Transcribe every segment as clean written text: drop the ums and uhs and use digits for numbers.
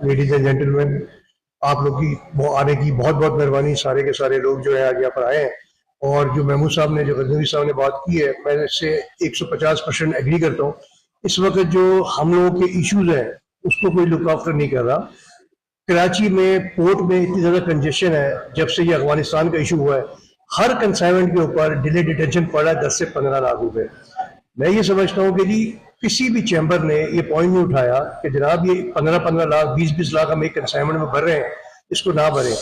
Ladies and gentleman, आप लोग की आने की बहुत बहुत मेहरबानी। सारे के सारे लोग जो है आज यहाँ पर आए हैं और जो महमूद साहब ने, जो गजनवी साहब ने बात की है, मैं इससे 150% एग्री करता हूँ। इस वक्त जो हम लोगों के इश्यूज हैं उसको कोई लुक आफ्टर नहीं कर रहा। कराची में पोर्ट में इतनी ज़्यादा कंजेशन है, जब से ये अफगानिस्तान का इशू हुआ है हर कंसाइनमेंट के ऊपर डिले डिटेंशन पड़ा है 10 से 15 लाख रुपए। मैं ये समझता हूँ कि जी किसी भी चैम्बर ने ये पॉइंट नहीं उठाया कि जनाब ये 15-15 लाख 20-20 लाख हम एक कंसाइनमेंट में भर रहे हैं, इसको ना भरें।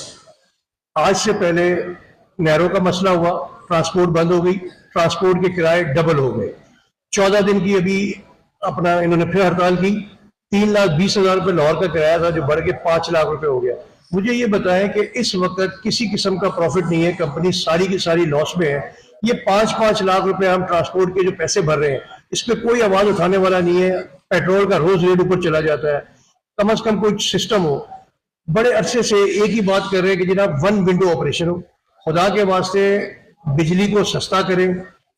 आज से पहले नहरों का मसला हुआ, ट्रांसपोर्ट बंद हो गई, ट्रांसपोर्ट के किराए डबल हो गए। 14 दिन की अभी अपना इन्होंने फिर हड़ताल की, 3,20,000 रुपये लाहौर का किराया था जो बढ़ के 5 लाख रुपए हो गया। मुझे ये बताएं कि इस वक्त किसी किस्म का प्रॉफिट नहीं है, कंपनी सारी की सारी लॉस में है। ये 5-5 लाख रुपए हम ट्रांसपोर्ट के जो पैसे भर रहे हैं, इस पर कोई आवाज उठाने वाला नहीं है। पेट्रोल का रोज रेट ऊपर चला जाता है। कम से कम कोई सिस्टम हो। बड़े अरसे से एक ही बात कर रहे हैं कि जनाब वन विंडो ऑपरेशन हो। खुदा के वास्ते बिजली को सस्ता करें,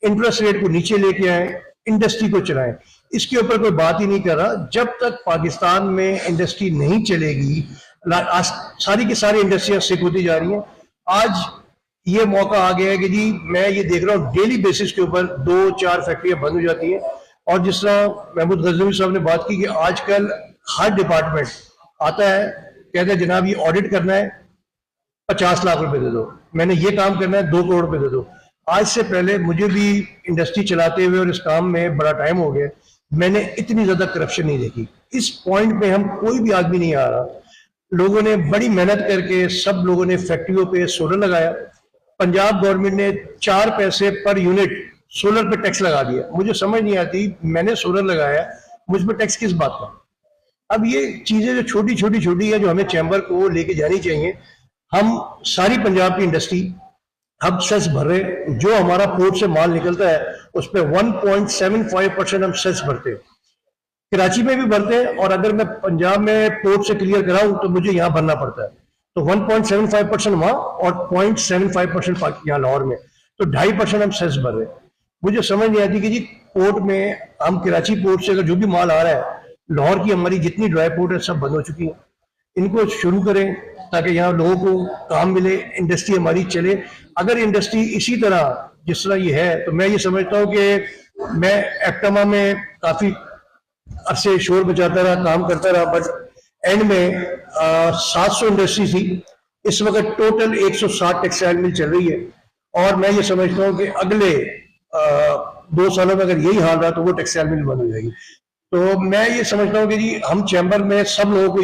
इंटरेस्ट रेट को नीचे लेके आए, इंडस्ट्री को चलाएं। इसके ऊपर कोई बात ही नहीं कर रहा। जब तक पाकिस्तान में इंडस्ट्री नहीं चलेगी, सारी की सारी इंडस्ट्रियां सिक होती जा रही हैं। आज ये मौका आ गया है कि जी मैं ये देख रहा हूँ डेली बेसिस के ऊपर 2-4 फैक्ट्रियां बंद हो जाती हैं। और जिस तरह महमूद गजनवी साहब ने बात की कि आजकल हर डिपार्टमेंट आता है, कहते हैं जनाब ये ऑडिट करना है 50 लाख रुपए दे दो, मैंने ये काम करना है 2 करोड़ रुपए दे दो। आज से पहले मुझे भी इंडस्ट्री चलाते हुए और इस काम में बड़ा टाइम हो गया, मैंने इतनी ज्यादा करप्शन नहीं देखी। इस पॉइंट पे हम कोई भी आदमी नहीं आ रहा। लोगों ने बड़ी मेहनत करके सब लोगों ने फैक्ट्रियों पे सोलर लगाया। पंजाब गवर्नमेंट ने 4 पैसे पर यूनिट सोलर पे टैक्स लगा दिया। मुझे समझ नहीं आती, मैंने सोलर लगाया, मुझ पर टैक्स किस बात का। अब ये चीजें जो छोटी छोटी छोटी है, जो हमें चैम्बर को लेके जानी चाहिए। हम सारी पंजाब की इंडस्ट्री हम सेस भर रहे, जो हमारा पोर्ट से माल निकलता है उस पर 1.75% हम सेस भरते हैं। कराची में भी भरते हैं, और अगर मैं पंजाब में पोर्ट से क्लियर कराऊं तो मुझे यहाँ भरना पड़ता है। तो 1.75% वहां और 0.75% यहाँ लाहौर में, तो 2.5% हम सेस भर रहे हैं। मुझे समझ नहीं आती कि जी पोर्ट में हम कराची पोर्ट से अगर जो भी माल आ रहा है, लाहौर की हमारी जितनी ड्राई पोर्ट है सब बंद हो चुकी है। इनको शुरू करें ताकि यहाँ लोगों को काम मिले, इंडस्ट्री हमारी चले। अगर इंडस्ट्री इसी तरह जिस तरह ये है, तो मैं ये समझता हूँ कि मैं एक्टमा में काफी अरसे शोर बचाता रहा, काम करता रहा, बट एंड में 700 इंडस्ट्री थी। इस वक्त टोटल 160 टेक्सटाइल मिल चल रही है। और मैं ये समझता हूँ कि अगले 2 सालों में अगर यही हाल रहा तो वो टेक्सटाइल मिल बंद हो जाएगी। तो मैं ये समझता हूँ कि जी हम चैम्बर में सब लोगों को